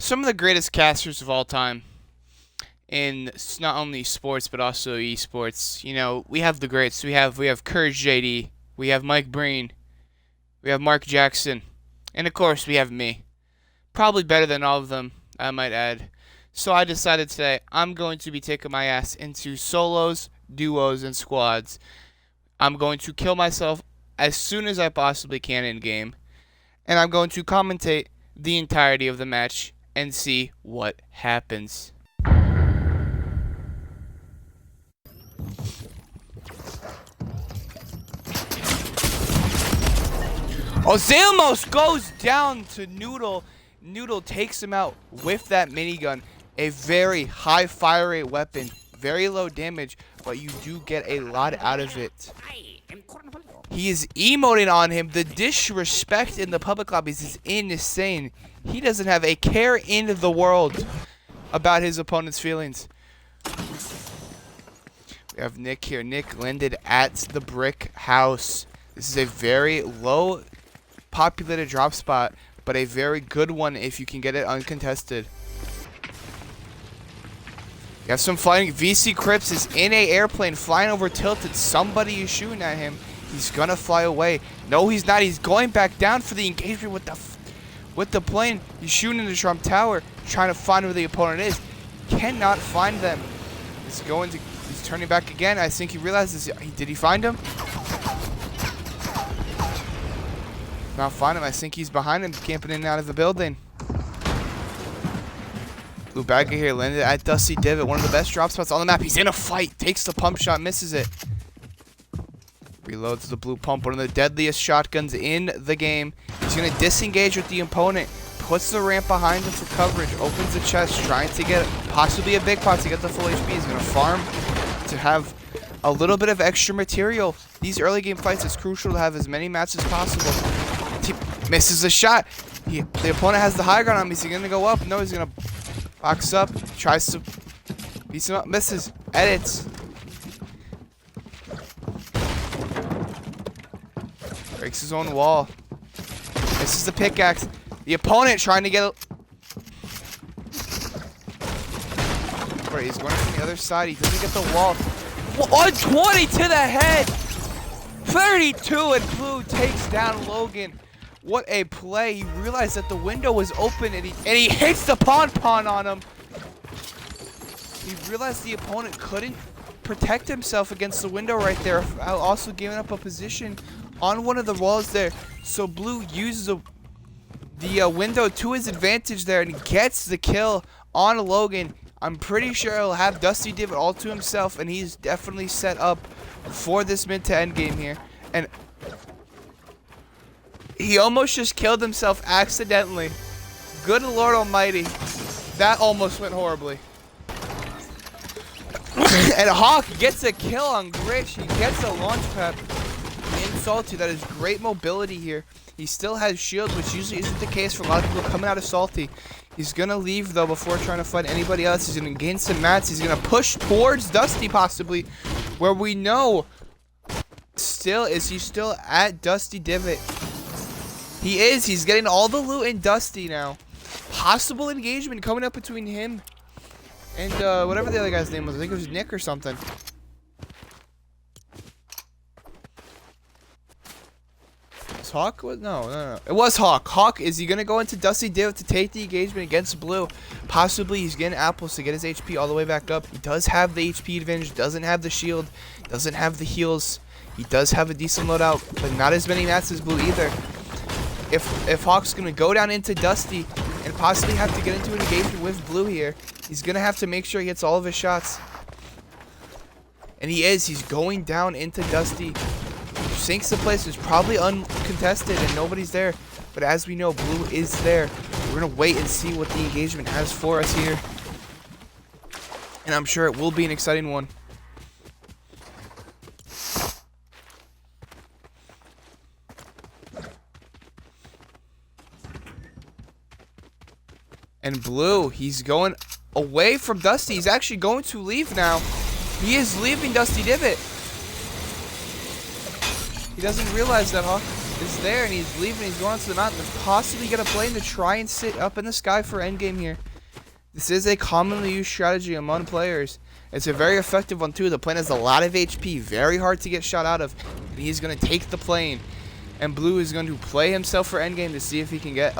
some of the greatest casters of all time in not only sports but also esports. You know, we have the greats. We have Courage JD, we have Mike Breen, we have Mark Jackson, and of course we have me. Probably better than all of them, I might add. So I decided today I'm going to be taking my ass into solos, duos, and squads. I'm going to kill myself as soon as I possibly can in game, and I'm going to commentate the entirety of the match and see what happens. Ozilmos goes down to Noodle. Noodle takes him out with that minigun. A very high fire rate weapon. Very low damage, but you do get a lot out of it. He is emoting on him. The disrespect in the public lobbies is insane. He doesn't have a care in the world about his opponent's feelings. We have Nick here. Nick landed at the brick house. This is a very low populated drop spot, but a very good one if you can get it uncontested. You have some flying. VC Crips is in a airplane flying over tilted. Somebody is shooting at him. He's gonna fly away. No, he's not. He's going back down for the engagement with the plane. He's shooting into Trump Tower, trying to find where the opponent is. Cannot find them. He's turning back again. I think he realizes. Did he find him? Not find him. I think he's behind him, camping in and out of the building. Blue bagger here landed at Dusty Divot, one of the best drop spots on the map. He's in a fight, takes the pump shot, misses it. Reloads the blue pump, one of the deadliest shotguns in the game. He's going to disengage with the opponent, puts the ramp behind him for coverage, opens the chest, trying to get possibly a big pot to get the full HP. He's going to farm to have a little bit of extra material. These early game fights, it's crucial to have as many mats as possible. Misses a shot. The opponent has the high ground on him. Is he going to go up? No, he's going to box up. Tries to beat him up. Misses. Edits. Breaks his own wall. Misses the pickaxe. The opponent trying to get Right, he's going from the other side. He doesn't get the wall. 120 to the head. 32 and Blue takes down Logan. What a play. He realized that the window was open and he hits the pon-pon on him. He realized the opponent couldn't protect himself against the window right there, while also giving up a position on one of the walls there. So Blue uses the window to his advantage there and gets the kill on Logan. I'm pretty sure he'll have Dusty Divot all to himself, and he's definitely set up for this mid to end game here. And he almost just killed himself accidentally. Good Lord Almighty. That almost went horribly. And Hawk gets a kill on Gritch. He gets a launch pad in Salty. That is great mobility here. He still has shield, which usually isn't the case for a lot of people coming out of Salty. He's going to leave, though, before trying to fight anybody else. He's going to gain some mats. He's going to push towards Dusty, possibly, where we know he's still at Dusty Divot. He is. He's getting all the loot in Dusty now. Possible engagement coming up between him and whatever the other guy's name was. I think it was Nick or something. Was Hawk? No. It was Hawk. Hawk, is he going to go into Dusty Divot to take the engagement against Blue? Possibly. He's getting apples to get his HP all the way back up. He does have the HP advantage. Doesn't have the shield. Doesn't have the heals. He does have a decent loadout, but not as many mats as Blue either. If Hawk's going to go down into Dusty and possibly have to get into an engagement with Blue here, he's going to have to make sure he hits all of his shots. And he is. He's going down into Dusty. Sinks the place. It's probably uncontested and nobody's there. But as we know, Blue is there. We're going to wait and see what the engagement has for us here. And I'm sure it will be an exciting one. And Blue, he's going away from Dusty. He's actually going to leave now. He is leaving Dusty Divot. He doesn't realize that, Hawk. is there, and he's leaving. He's going to the mountain. They're possibly going to plane to try and sit up in the sky for endgame here. This is a commonly used strategy among players. It's a very effective one, too. The plane has a lot of HP. Very hard to get shot out of. But he's going to take the plane. And Blue is going to play himself for endgame to see if he can get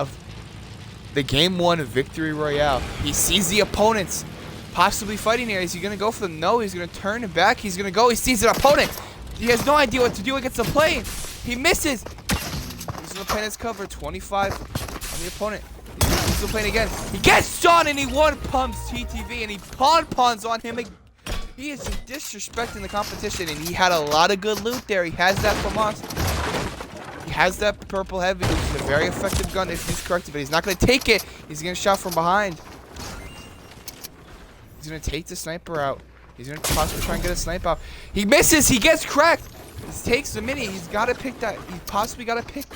the Game 1 victory royale. He sees the opponents possibly fighting here. Is he going to go for them? No, he's going to turn it back. He's going to go. He sees an opponent. He has no idea what to do against the plane. He misses. He's going to play his cover. 25 on the opponent. He's going to play again. He gets shot and he one-pumps TTV and he pawns on him. He is just disrespecting the competition, and he had a lot of good loot there. He has that from us. He has that purple heavy, which is a very effective gun if used correctly, but he's not going to take it. He's going to shot from behind. He's going to take the sniper out. He's going to possibly try and get a sniper out. He misses. He gets cracked. He takes the mini. He's got to pick that. He possibly got to pick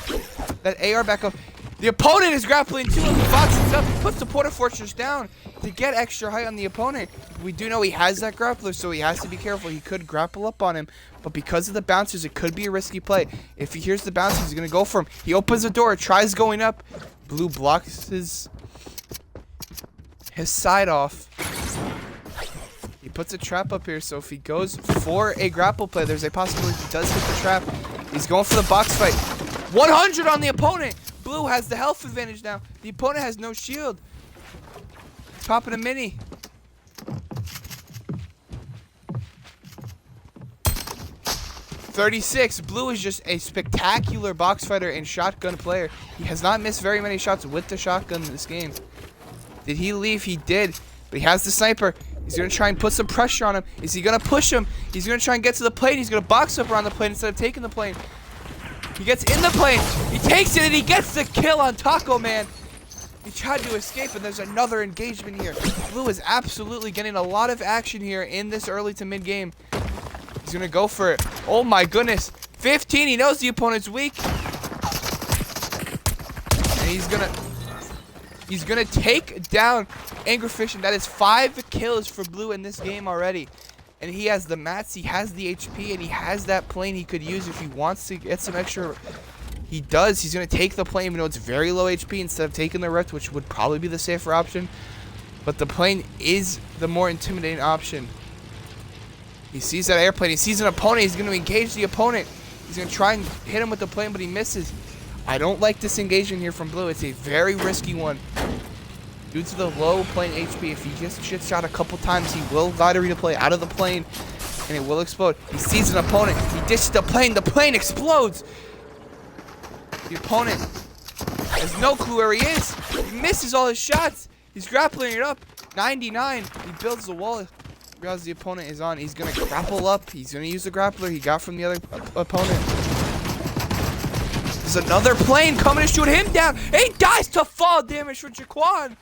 that AR back up. The opponent is grappling too, and he boxes up. He puts the Porta Fortress down to get extra height on the opponent. We do know he has that grappler, so he has to be careful. He could grapple up on him, but because of the bouncers, it could be a risky play. If he hears the bouncers, he's going to go for him. He opens the door, tries going up. Blue blocks his side off. He puts a trap up here, so if he goes for a grapple play, there's a possibility he does hit the trap. He's going for the box fight. 100 on the opponent. Blue has the health advantage now. The opponent has no shield. He's popping a mini. .36. Blue is just a spectacular box fighter and shotgun player. He has not missed very many shots with the shotgun in this game. Did he leave? He did. But he has the sniper. He's going to try and put some pressure on him. Is he going to push him? He's going to try and get to the plane. He's going to box up around the plane instead of taking the plane. He gets in the plane. He takes it and he gets the kill on Taco Man. He tried to escape and there's another engagement here. Blue is absolutely getting a lot of action here in this early to mid game. He's going to go for it. Oh my goodness. 15. He knows the opponent's weak. And he's going to take down Anglerfish, and that is 5 kills for Blue in this game already. And he has the mats, he has the HP, and he has that plane he could use if he wants to get some extra. He does. He's going to take the plane, even though it's very low HP, instead of taking the Rift, which would probably be the safer option. But the plane is the more intimidating option. He sees that airplane. He sees an opponent. He's going to engage the opponent. He's going to try and hit him with the plane, but he misses. I don't like this engagement here from Blue. It's a very risky one. Due to the low plane HP, if he gets shit shot a couple times, he will die to redeploy out of the plane, and it will explode. He sees an opponent. He dishes the plane. The plane explodes. The opponent has no clue where he is. He misses all his shots. He's grappling it up. 99. He builds the wall. Realizes the opponent is on. He's going to grapple up. He's going to use the grappler he got from the other opponent. There's another plane coming to shoot him down. He dies to fall damage for Jaquan.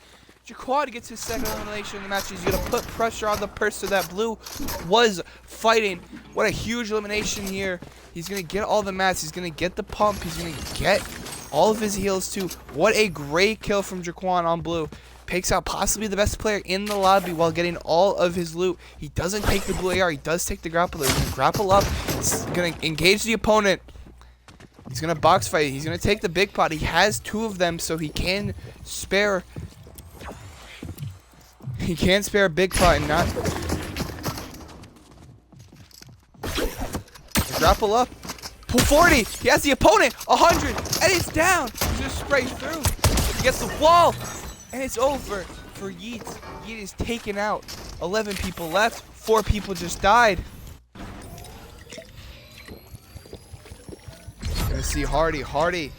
Jaquan gets his second elimination in the match. He's going to put pressure on the person that Blue was fighting. What a huge elimination here. He's going to get all the mats. He's going to get the pump. He's going to get all of his heals too. What a great kill from Jaquan on Blue. Picks out possibly the best player in the lobby while getting all of his loot. He doesn't take the blue AR. He does take the grappler. He's going to grapple up. He's going to engage the opponent. He's going to box fight. He's going to take the big pot. He has 2 of them, so he can spare. He can spare a big pot and not. Grapple up. Pull 40. He has the opponent. 100. And it's down. He's going to spray through. He gets the wall. And it's over for Yeet. Yeet is taken out. 11 people left. 4 people just died. Gonna see Hardy. Hardy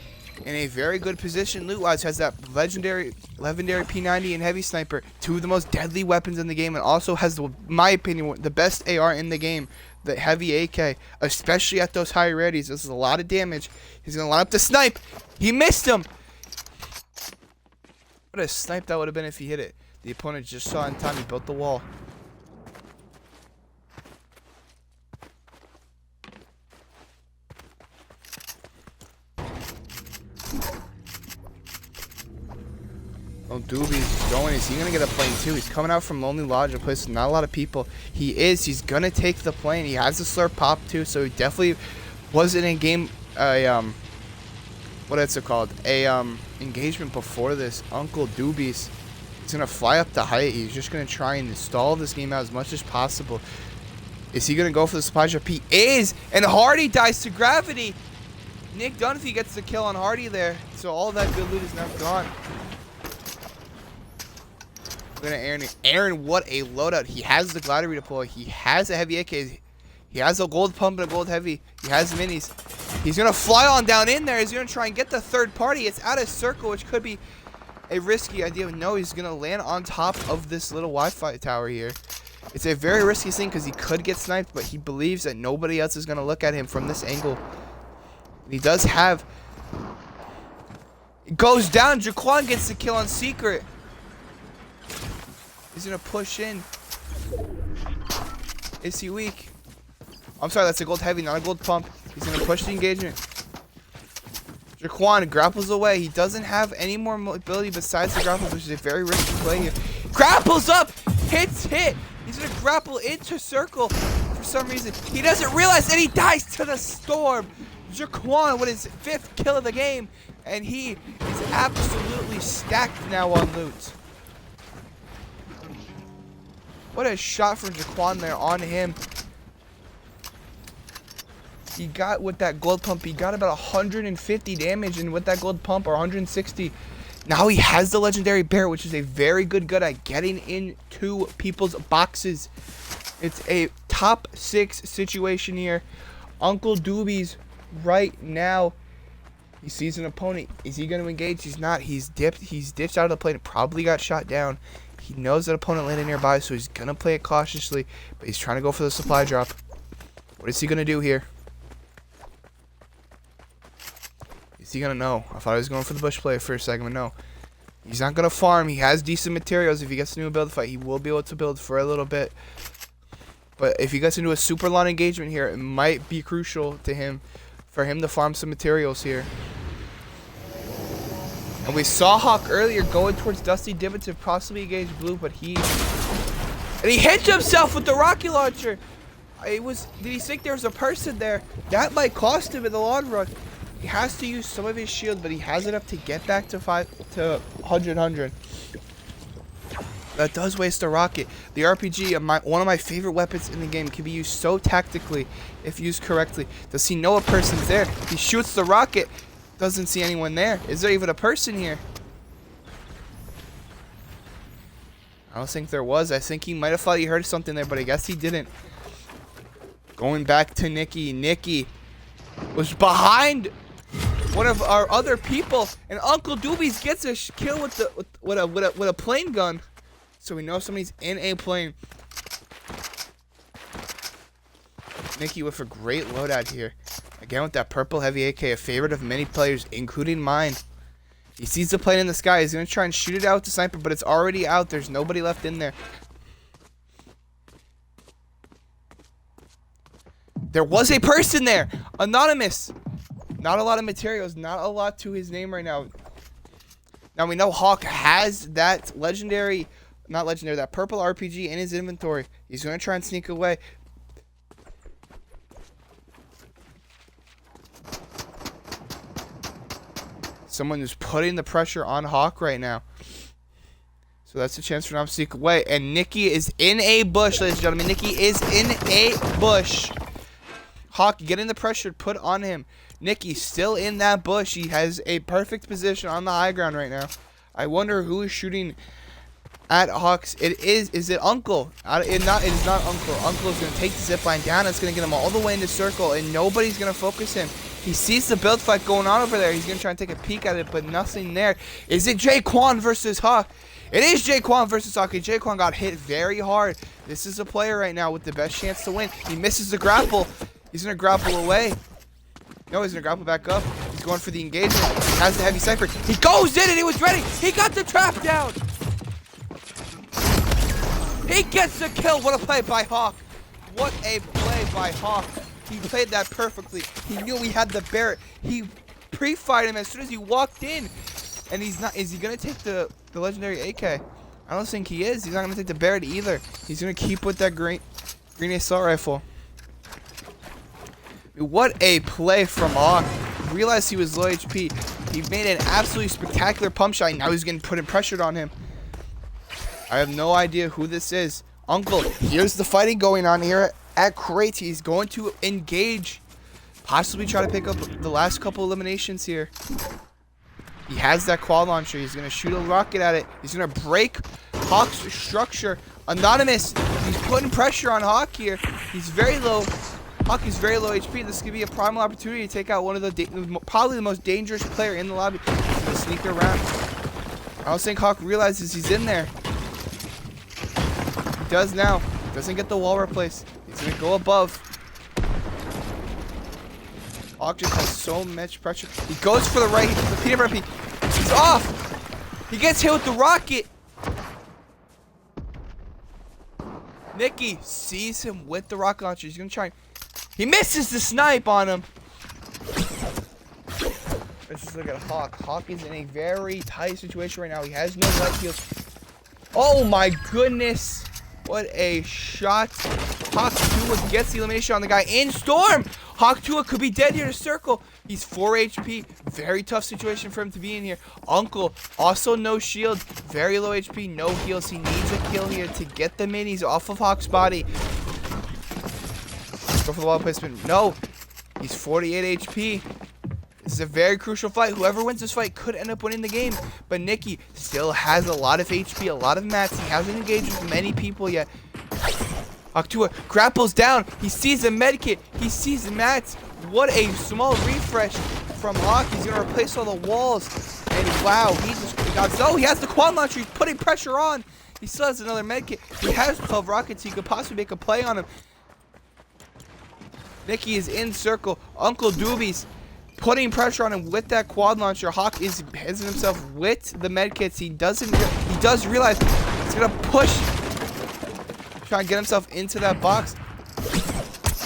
in a very good position loot-wise. Has that legendary P90 and heavy sniper. 2 of the most deadly weapons in the game. And also has, in my opinion, the best AR in the game. The heavy AK. Especially at those high rarities. This is a lot of damage. He's gonna line up the snipe. He missed him. What a snipe that would have been if he hit it. The opponent just saw in time. He built the wall. Oh, Doobie's going. Is he going to get a plane too? He's coming out from Lonely Lodge, a place with not a lot of people. He is. He's going to take the plane. He has the slurp pop too, so he definitely wasn't in game what is it called? A engagement before this. Uncle Doobies. He's gonna fly up the height. He's just gonna try and stall this game out as much as possible. Is he gonna go for the supply drop? He is, and Hardy dies to gravity. Nick Dunphy gets the kill on Hardy there, so all that good loot is now gone. We're gonna Aaron. Aaron, what a loadout! He has the glider redeploy. He has a heavy AK. He has a gold pump and a gold heavy. He has minis. He's gonna fly on down in there. He's gonna try and get the third party. It's out of circle, which could be a risky idea. No, he's gonna land on top of this little Wi-Fi tower here. It's a very risky thing because he could get sniped, but he believes that nobody else is gonna look at him from this angle. And he does have. It goes down. Jaquan gets the kill on secret. He's gonna push in. Is he weak? I'm sorry, that's a gold heavy, not a gold pump. He's gonna push the engagement. Jaquan grapples away. He doesn't have any more mobility besides the grapples, which is a very risky play here. Grapples up! Hits hit! He's gonna grapple into circle for some reason. He doesn't realize that he dies to the storm. Jaquan with his 5th kill of the game, and he is absolutely stacked now on loot. What a shot from Jaquan there on him. He got with that gold pump, he got about 150 damage, and with that gold pump, or 160. Now he has the legendary bear, which is a very good at getting into people's boxes. It's a top 6 situation here. Uncle Doobies right now. He sees an opponent. Is he going to engage? He's not. He's dipped. He's ditched out of the plane. Probably got shot down. He knows that opponent landed nearby, so he's going to play it cautiously. But he's trying to go for the supply drop. What is he going to do here? Is he going to know? I thought he was going for the bush play for a second, but no. He's not going to farm. He has decent materials. If he gets into a build fight, he will be able to build for a little bit. But if he gets into a super long engagement here, it might be crucial to him for him to farm some materials here. And we saw Hawk earlier going towards Dusty Divot to possibly engage blue, but he hit himself with the rocket launcher. Did he think there was a person there? That might cost him in the long run. He has to use some of his shield, but he has enough to get back to 100. That does waste a rocket. The RPG, one of my favorite weapons in the game, can be used so tactically if used correctly. Does he know a person's there? He shoots the rocket. Doesn't see anyone there. Is there even a person here? I don't think there was. I think he might have thought he heard something there, but I guess he didn't. Going back to Nikki. Nikki was behind one of our other people, and Uncle Doobies gets a kill with a plane gun. So we know somebody's in a plane. Nikki with a great loadout here. Again with that purple heavy AK, a favorite of many players, including mine. He sees the plane in the sky. He's going to try and shoot it out with the sniper, but it's already out. There's nobody left in there. There was a person there. Anonymous. Not a lot of materials. Not a lot to his name right now. Now we know Hawk has that legendary... Not legendary, that purple RPG in his inventory. He's going to try and sneak away. Someone who's putting the pressure on Hawk right now. So that's a chance for him to sneak away. And Nikki is in a bush, ladies and gentlemen. Nikki is in a bush. Hawk getting the pressure put on him. Nikki still in that bush. He has a perfect position on the high ground right now. I wonder who is shooting at Hawks. Is it Uncle? It is not Uncle. Uncle is going to take the zipline down. It's going to get him all the way into circle, and nobody's going to focus him. He sees the build fight going on over there. He's going to try and take a peek at it, but nothing there. Is it Jaquan versus Hawk? It is Jaquan versus Hawk. Jaquan got hit very hard. This is a player right now with the best chance to win. He misses the grapple. He's going to grapple away. No, he's going to grapple back up. He's going for the engagement. He has the heavy sniper. He goes in and he was ready. He got the trap down. He gets the kill. What a play by Hawk. What a play by Hawk. He played that perfectly. He knew he had the Barrett. He pre-fired him as soon as he walked in. And he's not. Is he going to take the legendary AK? I don't think he is. He's not going to take the Barrett either. He's going to keep with that green assault rifle. What a play from Hawk. Realized he was low HP. He made an absolutely spectacular pump shot. Now he's getting pressured on him. I have no idea who this is. Uncle, here's the fighting going on here at Crate. He's going to engage. Possibly try to pick up the last couple eliminations here. He has that quad launcher. He's going to shoot a rocket at it. He's going to break Hawk's structure. Anonymous, he's putting pressure on Hawk here. He's very low. Hawk is very low HP. This could be a primal opportunity to take out one of the probably the most dangerous player in the lobby. He's going to sneak around. I don't think Hawk realizes he's in there. He does now. Doesn't get the wall replaced. He's going to go above. Hawk just has so much pressure. He goes for the right, the peanut butter pea. He's off. He gets hit with the rocket. Nikki sees him with the rocket launcher. He's gonna try. He misses the snipe on him. Let's just look at Hawk. Hawk is in a very tight situation right now. He has no light heals. Oh my goodness. What a shot. Hawk 2 gets the elimination on the guy in Storm. Hawk 2 could be dead here to circle. He's 4 HP. Very tough situation for him to be in here. Uncle, also no shield. Very low HP, no heals. He needs a kill here to get the minis off of Hawk's body. Let's go for the wall placement. No. He's 48 HP. This is a very crucial fight. Whoever wins this fight could end up winning the game. But Nikki still has a lot of HP, a lot of mats. He hasn't engaged with many people yet. Hawk 2 grapples down. He sees a medkit. He sees mats. What a small refresh from Hawk. He's going to replace all the walls. And wow, he just got... Oh, he has the quad launcher. He's putting pressure on. He still has another medkit. He has 12 rockets. He could possibly make a play on him. Nikki is in circle. Uncle Doobies putting pressure on him with that quad launcher. Hawk is hesitant himself with the medkits. He does realize he's going to push... Trying to get himself into that box.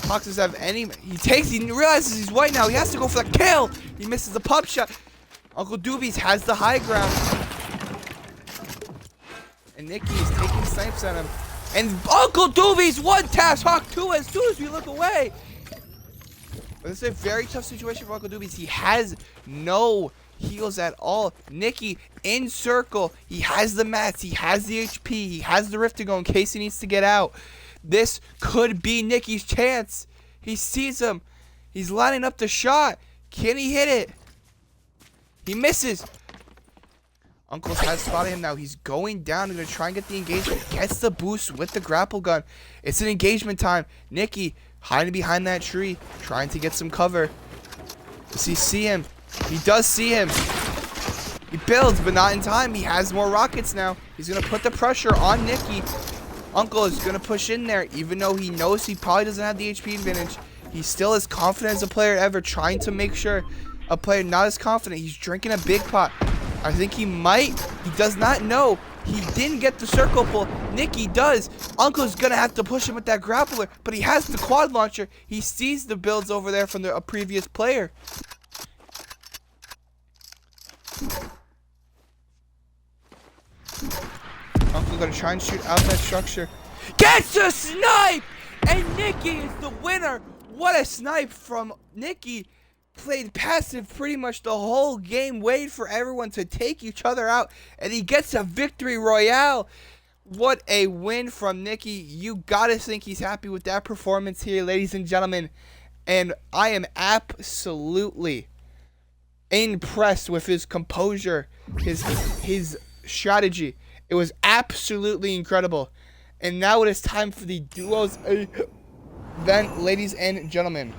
Hawk doesn't have any. He realizes he's white now. He has to go for the kill. He misses the pop shot. Uncle Doobies has the high ground. And Nikki is taking snipes at him. And Uncle Doobies one taps Hawk 2 as soon as we look away. But this is a very tough situation for Uncle Doobies. He has no heals at all. Nikki in circle. He has the mats. He has the HP. He has the rift to go in case he needs to get out. This could be Nikki's chance. He sees him. He's lining up the shot. Can he hit it? He misses. Uncle has spotted him now. He's going down. He's going to try and get the engagement. Gets the boost with the grapple gun. It's an engagement time. Nikki hiding behind that tree. Trying to get some cover. Does he see him? He does see him. He builds, but not in time. He has more rockets now. He's going to put the pressure on Nikki. Uncle is going to push in there, even though he knows he probably doesn't have the HP advantage. He's still as confident as a player ever, trying to make sure a player not as confident. He's drinking a big pot. I think he might. He does not know. He didn't get the circle pull. Nikki does. Uncle's going to have to push him with that grappler, but he has the quad launcher. He sees the builds over there from a previous player. Uncle gonna try and shoot out that structure. Gets a snipe! And Nikki is the winner. What a snipe from Nikki. Played passive pretty much the whole game. Waited for everyone to take each other out. And he gets a victory royale. What a win from Nikki. You gotta think he's happy with that performance here, ladies and gentlemen. And I am absolutely impressed with his composure, his strategy. It was absolutely incredible. And now it is time for the duos event, ladies and gentlemen.